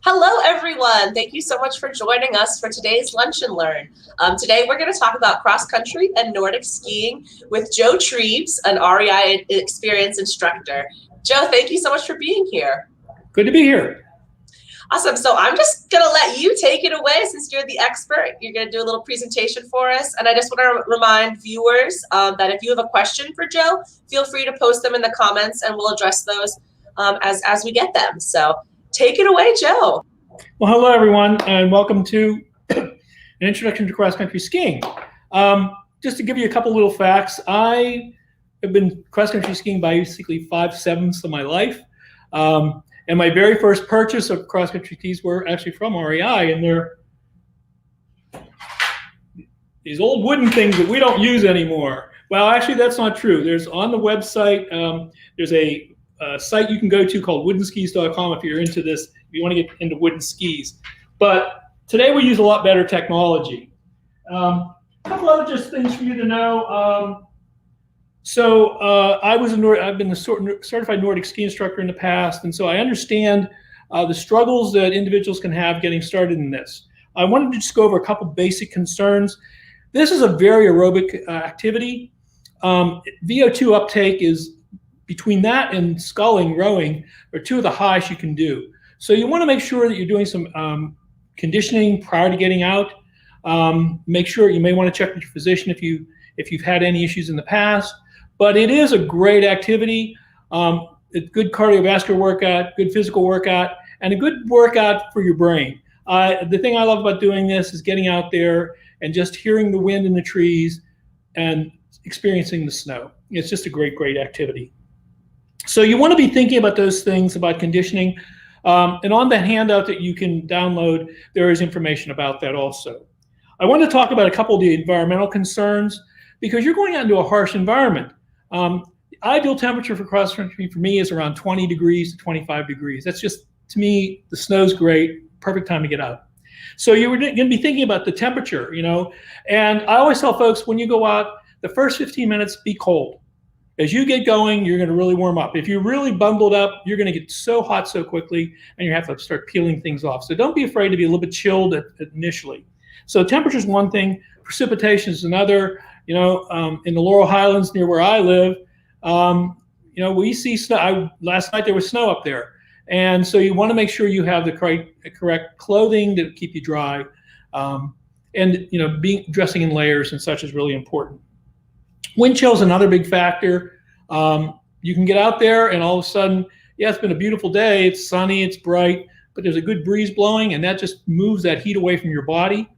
Hello, everyone. Thank you so much for joining us for today's Lunch and Learn. Today, we're going to talk about cross-country and Nordic skiing with Joe Triebsch, an REI experienced instructor. Joe, thank you so much for being here. Good to be here. Awesome. So I'm just going to let you take it away since you're the expert. You're going to do a little presentation for us. And I just want to remind viewers that if you have a question for Joe, feel free to post them in the comments and we'll address those as we get them. So take it away, Joe. Well, hello, everyone, and welcome to an introduction to cross-country skiing. Just to give you a couple little facts, I have been cross-country skiing basically 5/7 of my life. And my very first purchase of cross-country skis were actually from REI, and they're these old wooden things that we don't use anymore. Well, actually, that's not true. There's on the website, there's a site you can go to called woodenskis.com if you're into this, if you want to get into wooden skis. But today we use a lot better technology. A couple other just things for you to know. I've been a certified Nordic ski instructor in the past, and so I understand the struggles that individuals can have getting started in this. I wanted to just go over a couple basic concerns. This is a very aerobic activity. VO2 uptake is between that and sculling, rowing, are two of the highest you can do. So you want to make sure that you're doing some conditioning prior to getting out. Make sure you may want to check with your physician if you've had any issues in the past. But it is a great activity. It's good cardiovascular workout, good physical workout, and a good workout for your brain. The thing I love about doing this is getting out there and just hearing the wind in the trees and experiencing the snow. It's just a great, great activity. So you want to be thinking about those things, about conditioning. And on the handout that you can download, there is information about that also. I want to talk about a couple of the environmental concerns because you're going out into a harsh environment. The ideal temperature for cross-country for me is around 20 degrees to 25 degrees. That's just, to me, the snow's great, perfect time to get out. So you're going to be thinking about the temperature, and I always tell folks when you go out, the first 15 minutes, be cold. As you get going, you're going to really warm up. If you're really bundled up, you're going to get so hot so quickly, and you have to start peeling things off. So don't be afraid to be a little bit chilled initially. So temperature is one thing. Precipitation is another. In the Laurel Highlands near where I live, we see snow. Last night there was snow up there. And so you want to make sure you have the correct clothing to keep you dry. And dressing in layers and such is really important. Wind chill is another big factor. You can get out there and all of a sudden, yeah, it's been a beautiful day. It's sunny, it's bright, but there's a good breeze blowing and that just moves that heat away from your body.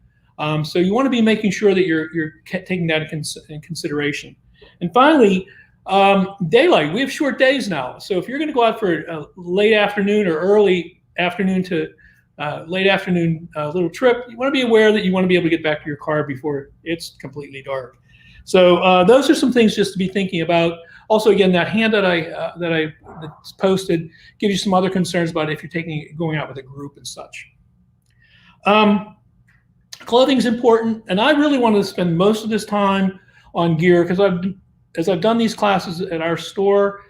So you want to be making sure that you're taking that in consideration. And finally, daylight. We have short days now. So if you're going to go out for a late afternoon or early afternoon to late afternoon little trip, you want to be aware that you want to be able to get back to your car before it's completely dark. So those are some things just to be thinking about. Also, again, that handout that's posted gives you some other concerns about if you're going out with a group and such. Clothing is important, and I really wanted to spend most of this time on gear because as I've done these classes at our store,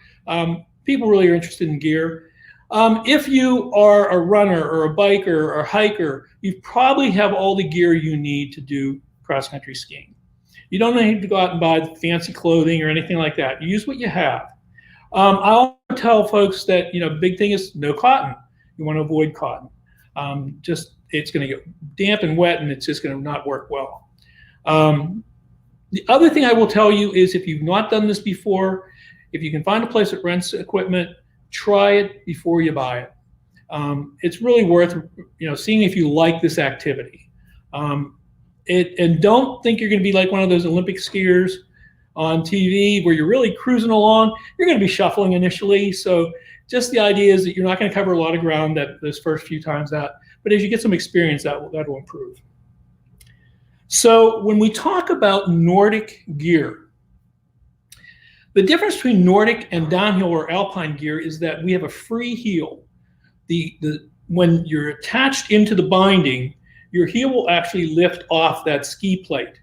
people really are interested in gear. If you are a runner or a biker or a hiker, you probably have all the gear you need to do cross-country skiing. You don't need to go out and buy fancy clothing or anything like that. You use what you have. I also tell folks that, big thing is no cotton. You want to avoid cotton. It's going to get damp and wet and it's just going to not work well. The other thing I will tell you is if you've not done this before, if you can find a place that rents equipment, try it before you buy it. It's really worth, seeing if you like this activity. And don't think you're going to be like one of those Olympic skiers on TV where you're really cruising along. You're going to be shuffling initially. So just the idea is that you're not going to cover a lot of ground those first few times out. But as you get some experience, that will improve. So when we talk about Nordic gear, the difference between Nordic and downhill or alpine gear is that we have a free heel. When you're attached into the binding, your heel will actually lift off that ski plate.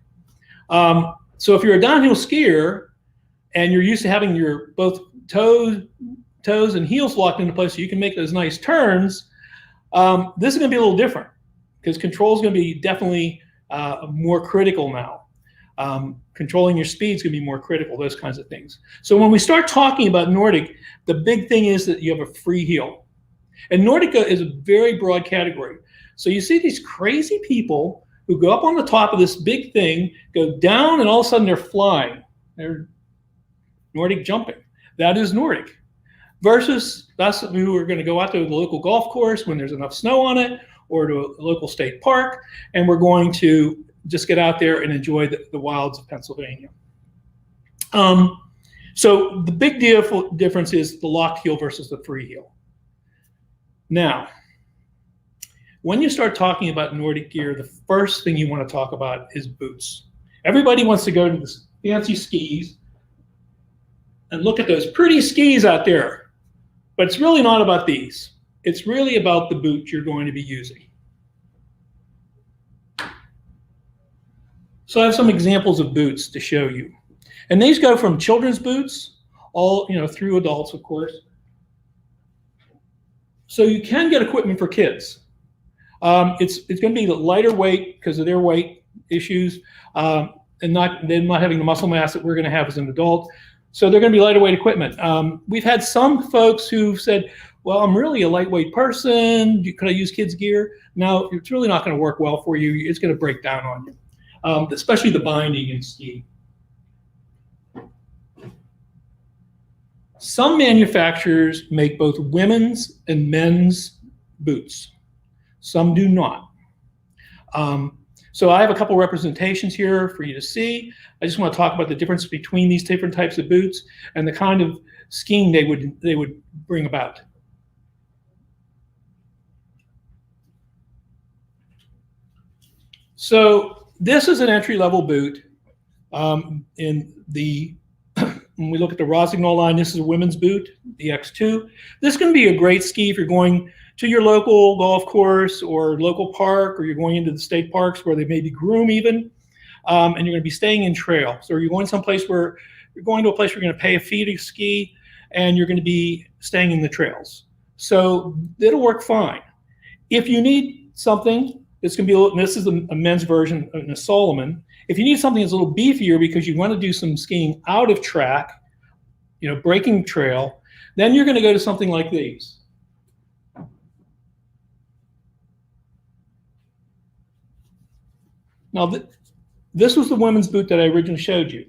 So if you're a downhill skier and you're used to having your both toes and heels locked into place so you can make those nice turns, This is going to be a little different because control is going to be definitely more critical now. Controlling your speed is going to be more critical, those kinds of things. So when we start talking about Nordic, the big thing is that you have a free heel. And Nordic is a very broad category. So you see these crazy people who go up on the top of this big thing, go down, and all of a sudden they're flying. They're Nordic jumping. That is Nordic. Versus us who are going to go out to the local golf course when there's enough snow on it, or to a local state park, and we're going to just get out there and enjoy the wilds of Pennsylvania. So the big difference is the locked heel versus the free heel. Now, when you start talking about Nordic gear, the first thing you want to talk about is boots. Everybody wants to go to the fancy skis and look at those pretty skis out there, but it's really not about these. It's really about the boot you're going to be using. So I have some examples of boots to show you. And these go from children's boots, all through adults, of course. So you can get equipment for kids. It's going to be lighter weight because of their weight issues, and not having the muscle mass that we're going to have as an adult. So they're going to be lighter weight equipment. We've had some folks who've said, well, I'm really a lightweight person. Could I use kids' gear? No, it's really not going to work well for you. It's going to break down on you, especially the binding in ski. Some manufacturers make both women's and men's boots. Some do not. So I have a couple representations here for you to see. I just want to talk about the difference between these different types of boots and the kind of skiing they would bring about. So this is an entry-level boot. When we look at the Rossignol line, this is a women's boot, the X2. This is going to be a great ski if you're going to your local golf course or local park, or you're going into the state parks where they maybe groom even, and you're going to be staying in trail. So you're going someplace where you're going to a place where you're going to pay a fee to ski, and you're going to be staying in the trails. So it'll work fine. If you need something that's going to be a little, this is a men's version of a Solomon. If you need something that's a little beefier because you want to do some skiing out of track, breaking trail, then you're going to go to something like these. Now, this was the women's boot that I originally showed you.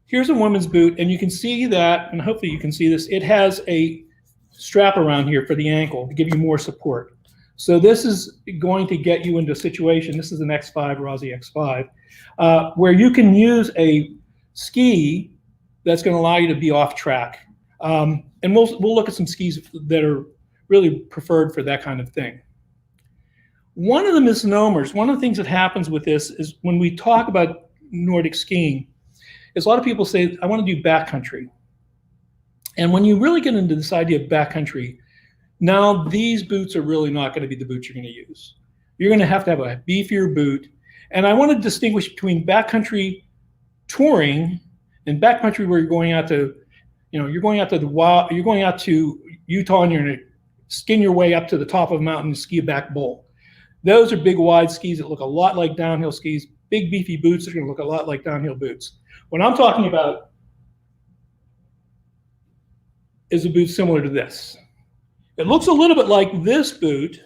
Here's a women's boot, and you can see that, and hopefully you can see this, it has a strap around here for the ankle to give you more support. So this is going to get you into a situation, this is an X5, Rossi X5, where you can use a ski that's going to allow you to be off track. And we'll look at some skis that are really preferred for that kind of thing. One of the misnomers, one of the things that happens with this is when we talk about Nordic skiing, is a lot of people say, I want to do backcountry. And when you really get into this idea of backcountry, now these boots are really not going to be the boots you're going to use. You're going to have a beefier boot. And I want to distinguish between backcountry touring and backcountry where you're going out to, you're going out to Utah and you're going to skin your way up to the top of a mountain and ski a back bowl. Those are big wide skis that look a lot like downhill skis. Big beefy boots that are going to look a lot like downhill boots. What I'm talking about is a boot similar to this. It looks a little bit like this boot,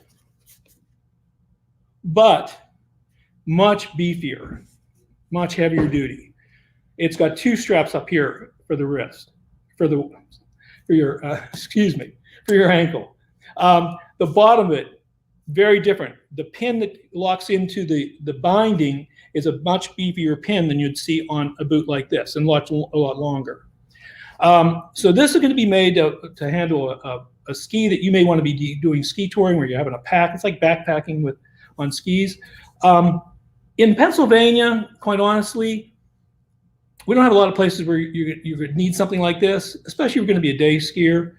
but much beefier, much heavier duty. It's got two straps up here for the wrist, for your ankle. The bottom of it, very different. The pin that locks into the binding is a much beefier pin than you'd see on a boot like this, and a lot longer. So this is going to be made to handle a ski that you may want to be doing ski touring where you're having a pack. It's like backpacking on skis. In Pennsylvania, quite honestly, we don't have a lot of places where you would need something like this, especially if you're going to be a day skier.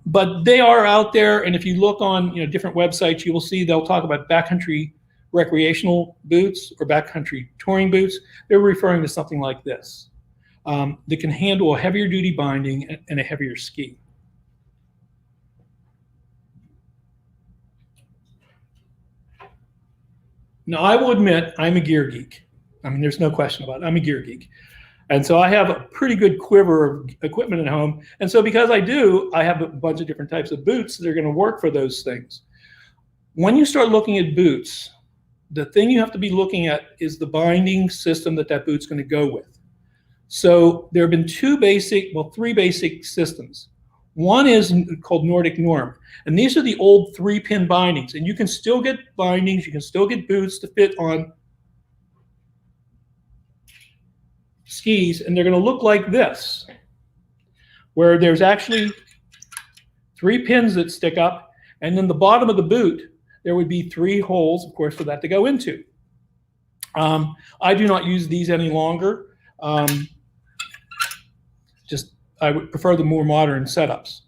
But they are out there, and if you look on different websites, you will see they'll talk about backcountry recreational boots or backcountry touring boots. They're referring to something like this that can handle a heavier duty binding and a heavier ski. Now, I will admit I'm a gear geek. I mean, there's no question about it. I'm a gear geek. And so I have a pretty good quiver of equipment at home. And so because I do, I have a bunch of different types of boots that are going to work for those things. When you start looking at boots, the thing you have to be looking at is the binding system that that boot's going to go with. So there have been three basic systems. One is called Nordic Norm, and these are the old 3-pin bindings, and you can still get bindings, you can still get boots to fit on skis, and they're going to look like this, where there's actually 3 pins that stick up, and then the bottom of the boot, there would be 3 holes, of course, for that to go into. I do not use these any longer. I would prefer the more modern setups.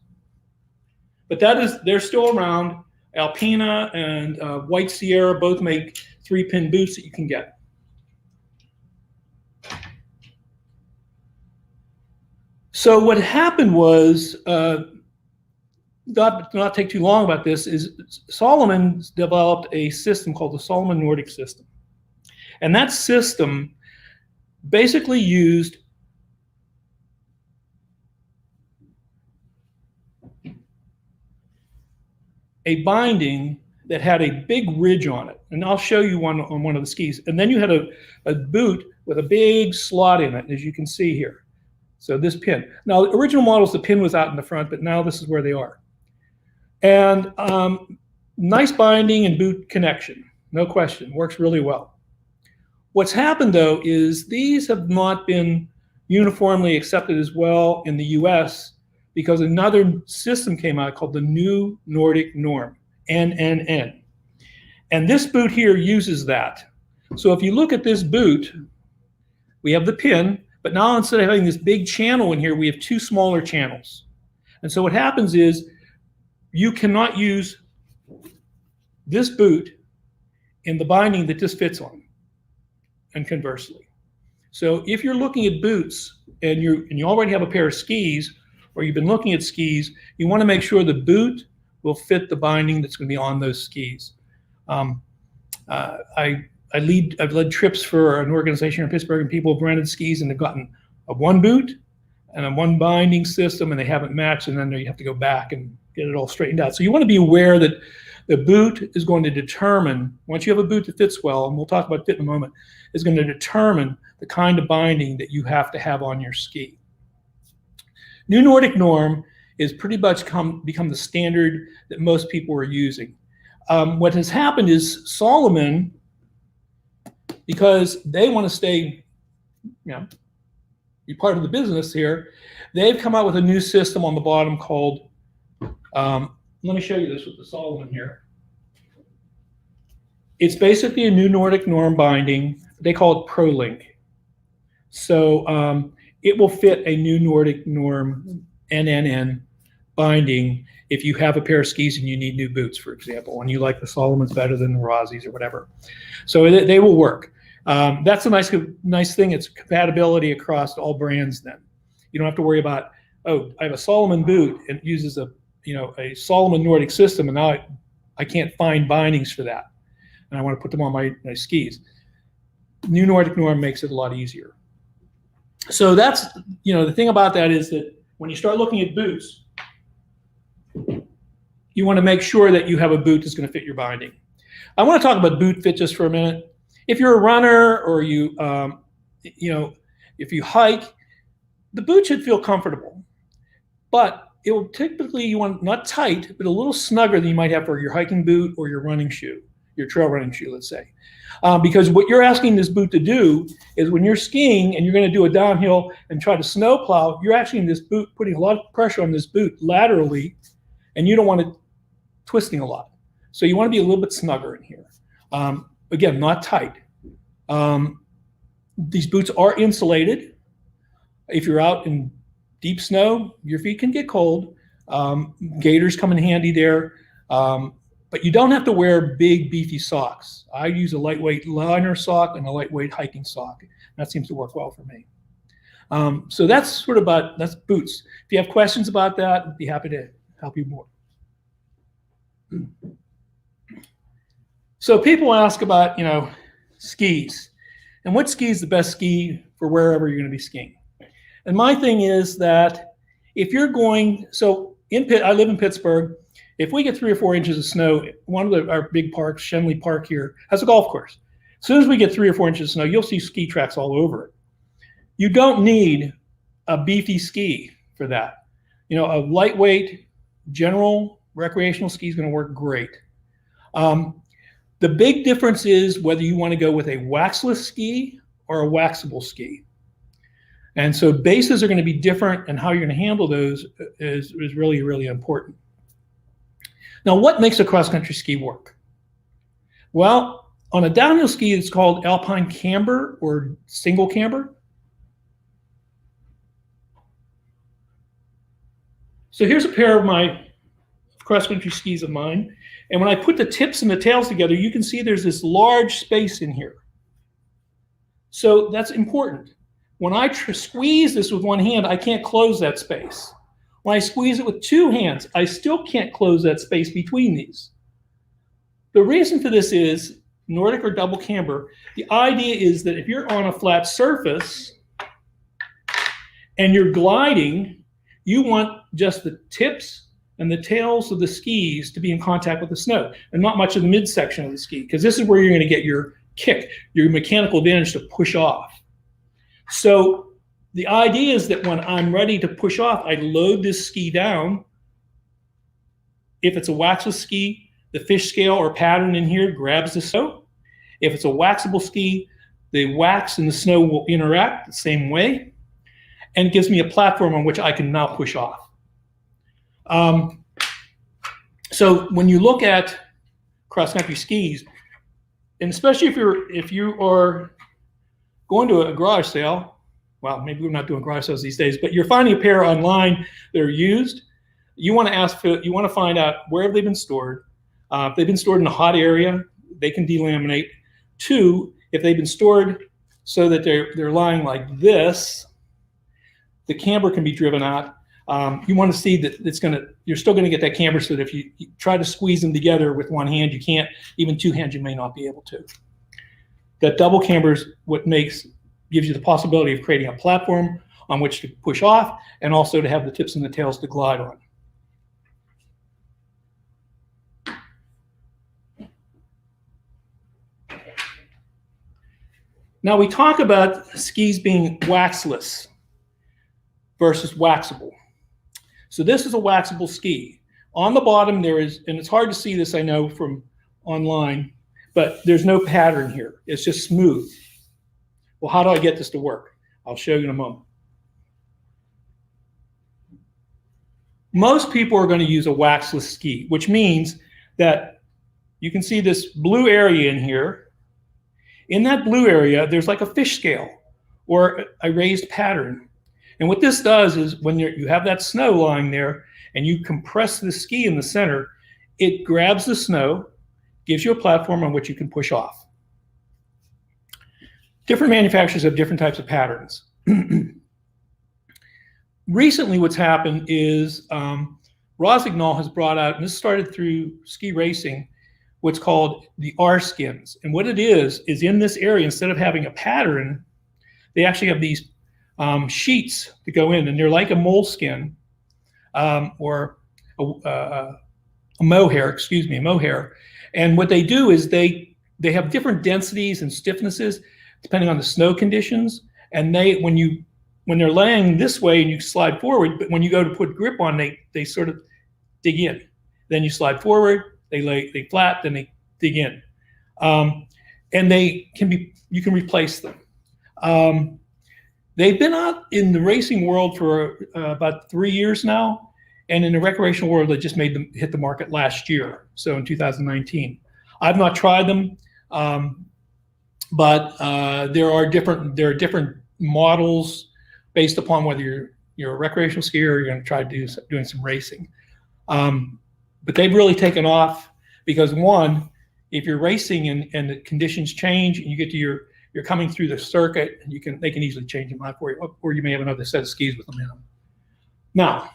But they're still around. Alpina and White Sierra both make 3-pin boots that you can get. So what happened was, not take too long about this, is Salomon developed a system called the Salomon Nordic system. And that system basically used a binding that had a big ridge on it. And I'll show you one on one of the skis. And then you had a boot with a big slot in it, as you can see here. So this pin. Now, the original models, the pin was out in the front, but now this is where they are. And nice binding and boot connection, no question, works really well. What's happened, though, is these have not been uniformly accepted as well in the US because another system came out called the New Nordic Norm, NNN. And this boot here uses that. So if you look at this boot, we have the pin, but now instead of having this big channel in here, we have 2 smaller channels. And so what happens is you cannot use this boot in the binding that this fits on, and conversely. So if you're looking at boots and you already have a pair of skis, or you've been looking at skis, you want to make sure the boot will fit the binding that's going to be on those skis. I've led trips for an organization in Pittsburgh, and people have rented skis and they've gotten a 1 boot and a 1 binding system, and they haven't matched, and then you have to go back and get it all straightened out. So you want to be aware that the boot is going to determine, once you have a boot that fits well, and we'll talk about fit in a moment, is going to determine the kind of binding that you have to have on your ski. New Nordic Norm is pretty much become the standard that most people are using. What has happened is Salomon, because they want to stay, be part of the business here, they've come out with a new system on the bottom called, let me show you this with the Salomon here. It's basically a New Nordic Norm binding. They call it ProLink. So it will fit a New Nordic Norm NNN binding if you have a pair of skis and you need new boots, for example, and you like the Salomons better than the Rossis or whatever. So they will work. That's a nice thing. It's compatibility across all brands then. You don't have to worry about, oh, I have a Salomon boot and it uses a Salomon Nordic system, and now I can't find bindings for that, and I want to put them on my skis. New Nordic Norm makes it a lot easier. So that's, the thing about that is that when you start looking at boots, you want to make sure that you have a boot that's going to fit your binding. I want to talk about boot fit just for a minute. If you're a runner or if you hike, the boot should feel comfortable, but it will typically, you want not tight, but a little snugger than you might have for your hiking boot or your running shoe, your trail running shoe, let's say. Because what you're asking this boot to do is when you're skiing and you're going to do a downhill and try to snow plow, you're actually in this boot putting a lot of pressure on this boot laterally, and you don't want it twisting a lot. So you want to be a little bit snugger in here. Again, not tight. These boots are insulated. If you're out in deep snow, your feet can get cold. Gaiters come in handy there. But you don't have to wear big, beefy socks. I use a lightweight liner sock and a lightweight hiking sock. That seems to work well for me. So that's that's boots. If you have questions about that, I'd be happy to help you more. So people ask about, skis. And what ski is the best ski for wherever you're going to be skiing? And my thing is that if you're going, I live in Pittsburgh. If we get 3 or 4 inches of snow, one of our big parks, Shenley Park here, has a golf course. As soon as we get 3 or 4 inches of snow, you'll see ski tracks all over it. You don't need a beefy ski for that. A lightweight, general recreational ski is going to work great. The big difference is whether you want to go with a waxless ski or a waxable ski. And so bases are going to be different, and how you're going to handle those is really, really important. Now, what makes a cross-country ski work? Well, on a downhill ski, it's called alpine camber or single camber. So here's a pair of my cross-country skis of mine. And when I put the tips and the tails together, you can see there's this large space in here. So that's important. When I squeeze this with one hand, I can't close that space. When I squeeze it with 2 hands, I still can't close that space between these. The reason for this is Nordic or double camber. The idea is that if you're on a flat surface and you're gliding, you want just the tips and the tails of the skis to be in contact with the snow, and not much of the midsection of the ski, because this is where you're going to get your kick, your mechanical advantage to push off. So the idea is that when I'm ready to push off, I load this ski down. If it's a waxless ski, the fish scale or pattern in here grabs the snow. If it's a waxable ski, the wax and the snow will interact the same way, and it gives me a platform on which I can now push off. So when you look at cross-country skis, and especially if you are going to a garage sale, well, maybe we're not doing garage sales these days, but you're finding a pair online that are used, you want to find out where have they been stored. If they've been stored in a hot area, they can delaminate. 2, if they've been stored so that they're lying like this, the camber can be driven out. You want to see that you're still going to get that camber, so that if you try to squeeze them together with one hand, you can't. Even 2 hands, you may not be able to. That double camber is what gives you the possibility of creating a platform on which to push off, and also to have the tips and the tails to glide on. Now we talk about skis being waxless versus waxable. So this is a waxable ski. On the bottom there is, and it's hard to see this, I know, from online, but there's no pattern here. It's just smooth. Well, how do I get this to work? I'll show you in a moment. Most people are going to use a waxless ski, which means that you can see this blue area in here. In that blue area, there's like a fish scale or a raised pattern. And what this does is when you have that snow lying there and you compress the ski in the center, it grabs the snow, gives you a platform on which you can push off. Different manufacturers have different types of patterns. Recently, what's happened is Rossignol has brought out, and this started through ski racing, what's called the R skins. And what it is in this area, instead of having a pattern, they actually have these sheets that go in, and they're like a moleskin or a mohair. And what they do is they have different densities and stiffnesses depending on the snow conditions. And when they're laying this way and you slide forward, but when you go to put grip on, they sort of dig in. Then you slide forward, they flat, then they dig in. And you can replace them. They've been out in the racing world for about 3 years now, and in the recreational world, they just made them hit the market last year, so in 2019. I've not tried them, but there are different models based upon whether you're a recreational skier or you're going to try doing some racing. But they've really taken off because, one, if you're racing and the conditions change and you get to you're coming through the circuit, and they can easily change them out for you, or you may have another set of skis with them in them. Now,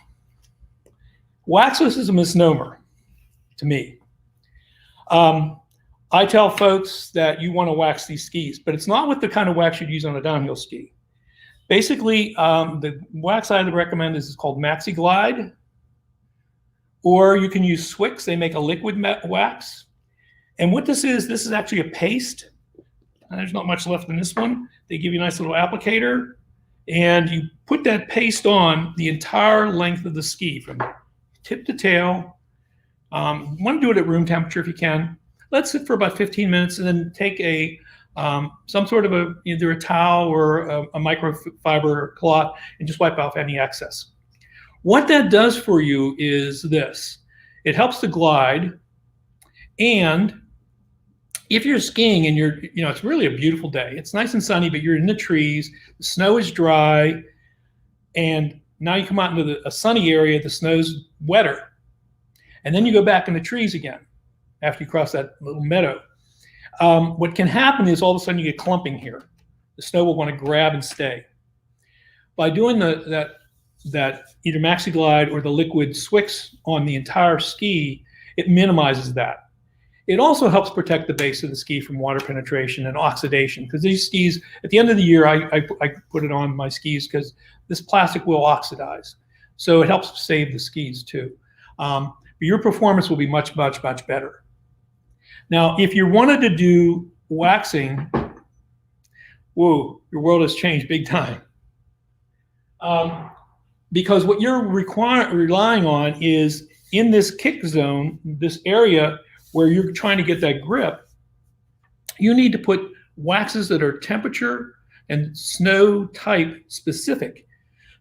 waxless is a misnomer to me. I tell folks that you want to wax these skis, but it's not with the kind of wax you'd use on a downhill ski. Basically, the wax I recommend is called Maxi Glide, or you can use Swix. They make a liquid wax. And what this is actually a paste. There's not much left in this one. They give you a nice little applicator, and you put that paste on the entire length of the ski from tip to tail. You want to do it at room temperature if you can. Let it sit for about 15 minutes, and then take some sort of either a towel or a microfiber cloth and just wipe off any excess. What that does for you is this. It helps to glide, and if you're skiing and it's really a beautiful day, it's nice and sunny, but you're in the trees, the snow is dry, and now you come out into a sunny area, the snow's wetter, and then you go back in the trees again after you cross that little meadow. What can happen is all of a sudden you get clumping here. The snow will want to grab and stay. By doing that either Maxi Glide or the liquid Swix on the entire ski, it minimizes that. It also helps protect the base of the ski from water penetration and oxidation, because these skis, at the end of the year, I put it on my skis because this plastic will oxidize. So it helps save the skis too. But your performance will be much, much, much better. Now, if you wanted to do waxing, whoa, your world has changed big time. Because what you're relying on is in this kick zone, this area where you're trying to get that grip, you need to put waxes that are temperature and snow type specific.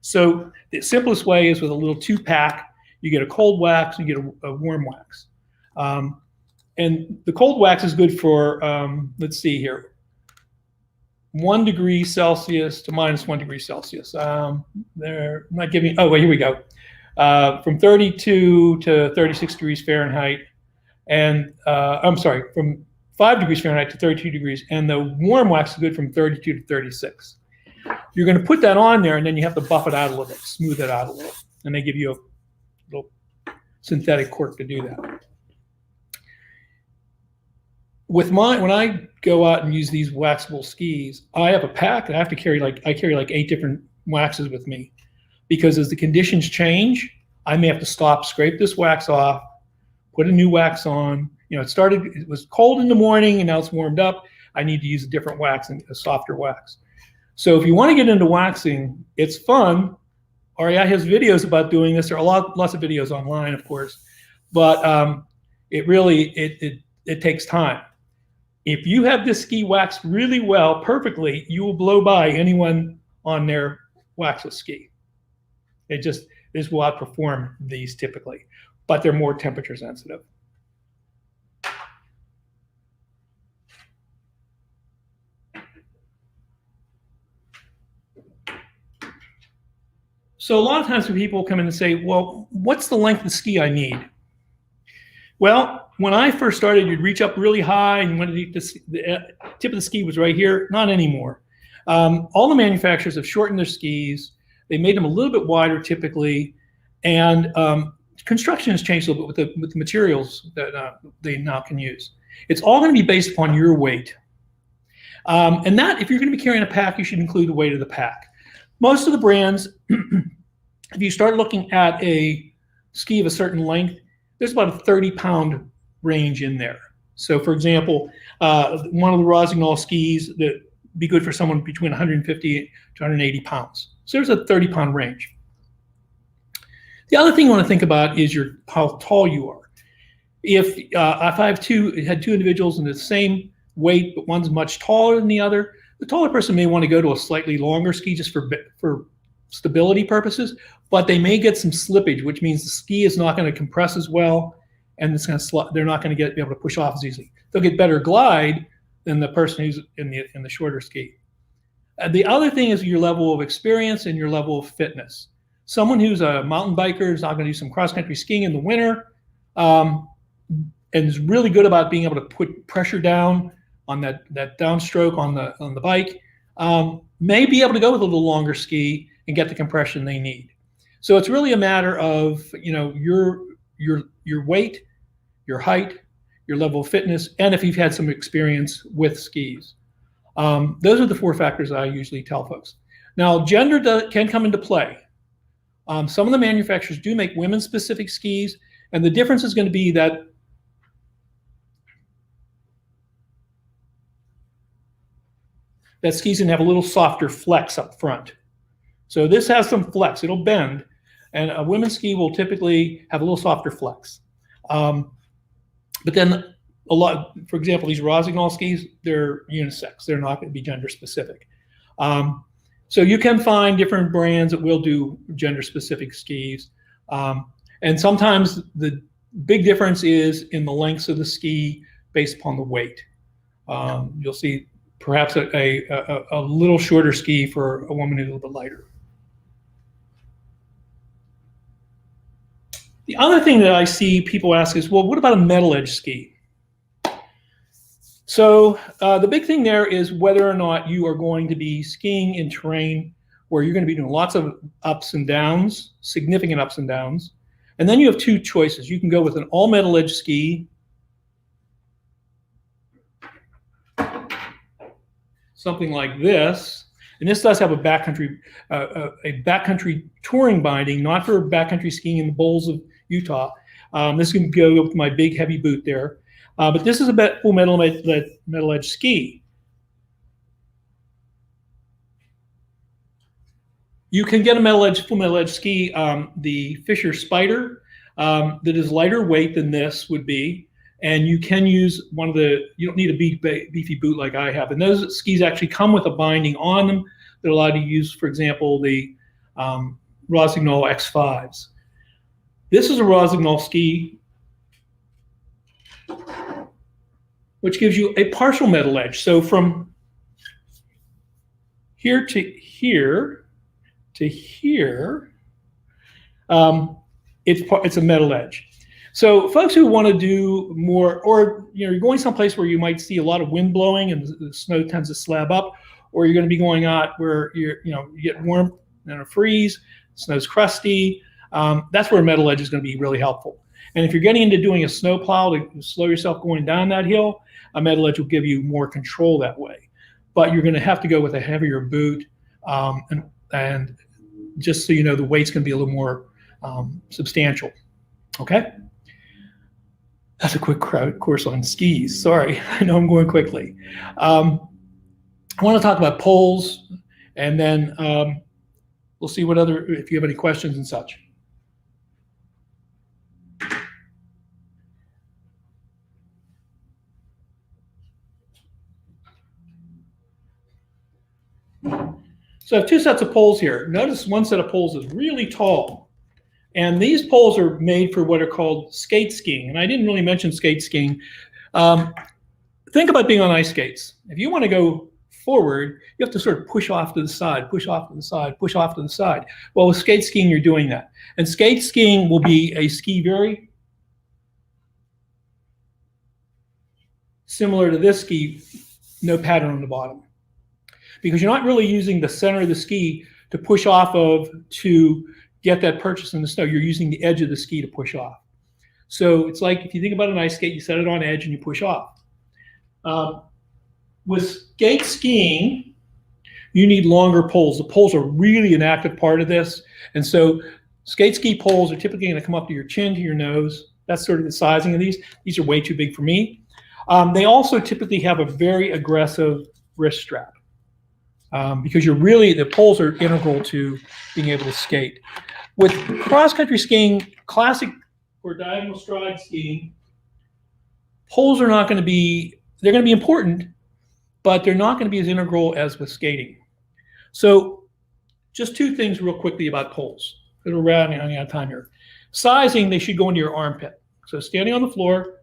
So the simplest way is with a little 2-pack. You get a cold wax and you get a warm wax. And the cold wax is good for, let's see here, 1 degree Celsius to -1 degree Celsius. They're not giving, oh, wait, here we go. From 32 to 36 degrees Fahrenheit. And I'm sorry, from 5 degrees Fahrenheit to 32 degrees. And the warm wax is good from 32 to 36. You're going to put that on there, and then you have to buff it out a little bit, smooth it out a little. And they give you a little synthetic cork to do that. With when I go out and use these waxable skis, I have a pack, and I carry like 8 different waxes with me, because as the conditions change, I may have to stop, scrape this wax off, put a new wax on. It was cold in the morning and now it's warmed up. I need to use a different wax, and a softer wax. So if you want to get into waxing, it's fun. REI has videos about doing this. There are lots of videos online, of course, but it takes time. If you have this ski waxed really well, perfectly, you will blow by anyone on their waxless ski. This will outperform these typically, but they're more temperature sensitive. So a lot of times when people come in and say, well, what's the length of ski I need? Well, when I first started, you'd reach up really high, and when the tip of the ski was right here. Not anymore. All the manufacturers have shortened their skis. They made them a little bit wider typically, and construction has changed a little bit with the materials that they now can use. It's all going to be based upon your weight. And that, if you're going to be carrying a pack, you should include the weight of the pack. Most of the brands, if you start looking at a ski of a certain length, there's about a 30-pound range in there. So, for example, one of the Rossignol skis that be good for someone between 150 to 180 pounds. So there's a 30-pound range. The other thing you want to think about is how tall you are. If I had two individuals in the same weight, but one's much taller than the other, the taller person may want to go to a slightly longer ski just for stability purposes, but they may get some slippage, which means the ski is not going to compress as well, and it's going to they're not going to be able to push off as easily. They'll get better glide than the person who's in the shorter ski. The other thing is your level of experience and your level of fitness. Someone who's a mountain biker is not going to do some cross-country skiing in the winter, and is really good about being able to put pressure down on that downstroke on the bike, may be able to go with a little longer ski and get the compression they need. So it's really a matter of your weight, your height, your level of fitness, and if you've had some experience with skis. Those are the 4 factors I usually tell folks. Now, gender can come into play. Some of the manufacturers do make women-specific skis, and the difference is going to be that skis can have a little softer flex up front. So this has some flex, it'll bend, and a women's ski will typically have a little softer flex. But then for example, these Rossignol skis, they're unisex. They're not going to be gender specific. So you can find different brands that will do gender specific skis. And sometimes the big difference is in the lengths of the ski based upon the weight. You'll see perhaps a little shorter ski for a woman who's a little bit lighter. The other thing that I see people ask is, well, what about a metal edge ski? So the big thing there is whether or not you are going to be skiing in terrain where you're going to be doing lots of ups and downs, significant ups and downs. And then you have 2 choices. You can go with an all metal edge ski, something like this. And this does have a backcountry touring binding, not for backcountry skiing in the bowls of Utah. This can go with my big heavy boot there. But this is a full metal edge ski. You can get a full metal edge ski, the Fisher Spider, that is lighter weight than this would be. And you can use you don't need a beefy boot like I have. And those skis actually come with a binding on them that allow you to use, for example, the Rossignol X5s. This is a Rossignol ski, which gives you a partial metal edge. So from here to here to here, it's a metal edge. So folks who want to do more, or you're going someplace where you might see a lot of wind blowing and the snow tends to slab up, or you're going to be going out where you get warm and a freeze, snow's crusty. That's where a metal edge is going to be really helpful. And if you're getting into doing a snow plow to slow yourself going down that hill, a metal edge will give you more control that way. But you're going to have to go with a heavier boot, and just so you know, the weight's going to be a little more substantial. Okay? That's a quick course on skis. Sorry, I know I'm going quickly. I want to talk about poles, and then we'll see if you have any questions and such. So I have 2 sets of poles here. Notice one set of poles is really tall. And these poles are made for what are called skate skiing. And I didn't really mention skate skiing. Think about being on ice skates. If you want to go forward, you have to sort of push off to the side, push off to the side, push off to the side. Well, with skate skiing, you're doing that. And skate skiing will be a ski very similar to this ski, no pattern on the bottom. Because you're not really using the center of the ski to push off of to get that purchase in the snow. You're using the edge of the ski to push off. So it's like if you think about an ice skate, you set it on edge and you push off. With skate skiing, you need longer poles. The poles are really an active part of this. And so skate ski poles are typically going to come up to your chin, to your nose. That's sort of the sizing of these. These are way too big for me. They also typically have a very aggressive wrist strap. Because the poles are integral to being able to skate. With cross-country skiing, classic or diagonal stride skiing, poles are not going to be, they're going to be important, but they're not going to be as integral as with skating. So just 2 things real quickly about poles. We're running out of time here. Sizing, they should go into your armpit. So standing on the floor,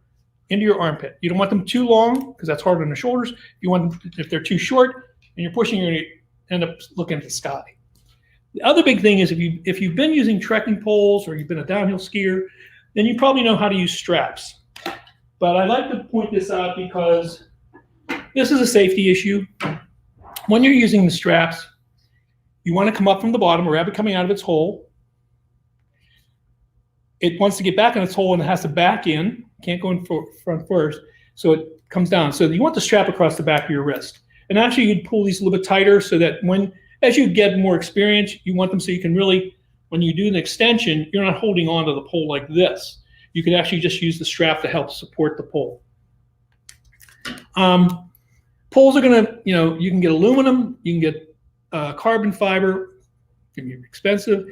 into your armpit. You don't want them too long because that's hard on the shoulders. You want them, if they're too short, and you're pushing, you're going to end up looking at the sky. The other big thing is if you've been using trekking poles or you've been a downhill skier, then you probably know how to use straps. But I like to point this out because this is a safety issue. When you're using the straps, you want to come up from the bottom, a rabbit coming out of its hole. It wants to get back in its hole and it has to back in. can't go in front first. So it comes down. So you want the strap across the back of your wrist. And actually you'd pull these a little bit tighter so that as you get more experience, you want them so you can really, when you do an extension, you're not holding onto the pole like this. You could actually just use the strap to help support the pole. Poles are gonna, you can get aluminum, you can get carbon fiber, it can be expensive,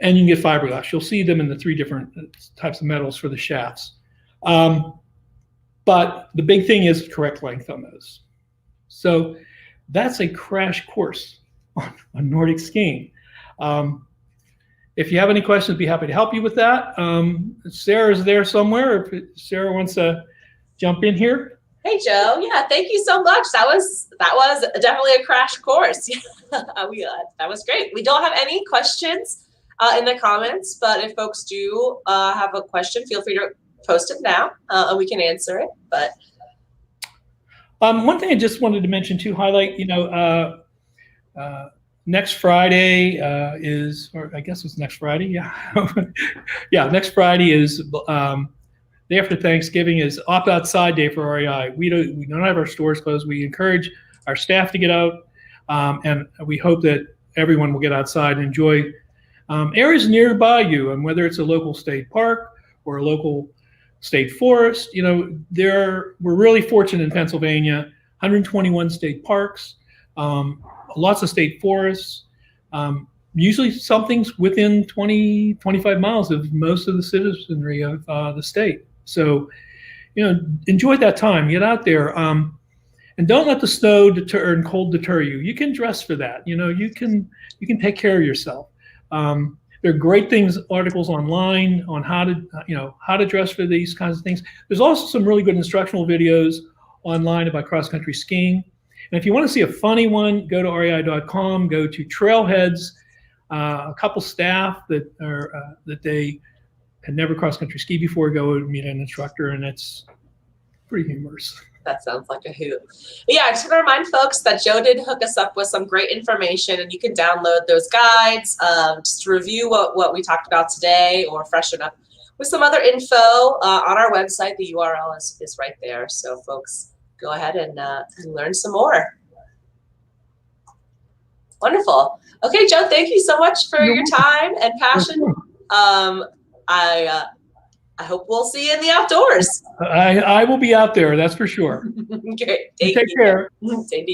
and you can get fiberglass. You'll see them in the 3 different types of metals for the shafts. But the big thing is correct length on those. So that's a crash course on Nordic skiing. If you have any questions, I'd be happy to help you with that. Sarah's there somewhere. If Sarah wants to jump in here. Hey, Joe. Yeah, thank you so much. That was definitely a crash course. That was great. We don't have any questions in the comments, but if folks do have a question, feel free to post it now and we can answer it. But one thing I just wanted to mention too, highlight, next Friday or I guess it's next Friday. Yeah. Yeah. Next Friday is day after Thanksgiving is opt outside day for REI. We don't have our stores closed. We encourage our staff to get out, and we hope that everyone will get outside and enjoy areas nearby you. And whether it's a local state park or a local state forest, we're really fortunate in Pennsylvania. 121 state parks, lots of state forests. Usually something's within 20, 25 miles of most of the citizenry of the state. So, enjoy that time. Get out there, and don't let the snow and cold deter you. You can dress for that. You can take care of yourself. There are great articles online on how to dress for these kinds of things. There's also some really good instructional videos online about cross-country skiing. And if you want to see a funny one, go to rei.com, go to Trailheads. A couple staff that they had never cross-country ski before go and meet an instructor, and it's pretty humorous. That sounds like a hoot. But yeah, I just want to remind folks that Joe did hook us up with some great information, and you can download those guides just to review what we talked about today or freshen up with some other info on our website. The URL is right there. So folks, go ahead and learn some more. Wonderful. Okay, Joe, thank you so much for your time and passion. I hope we'll see you in the outdoors. I will be out there, that's for sure. Great. Take care. Same to you.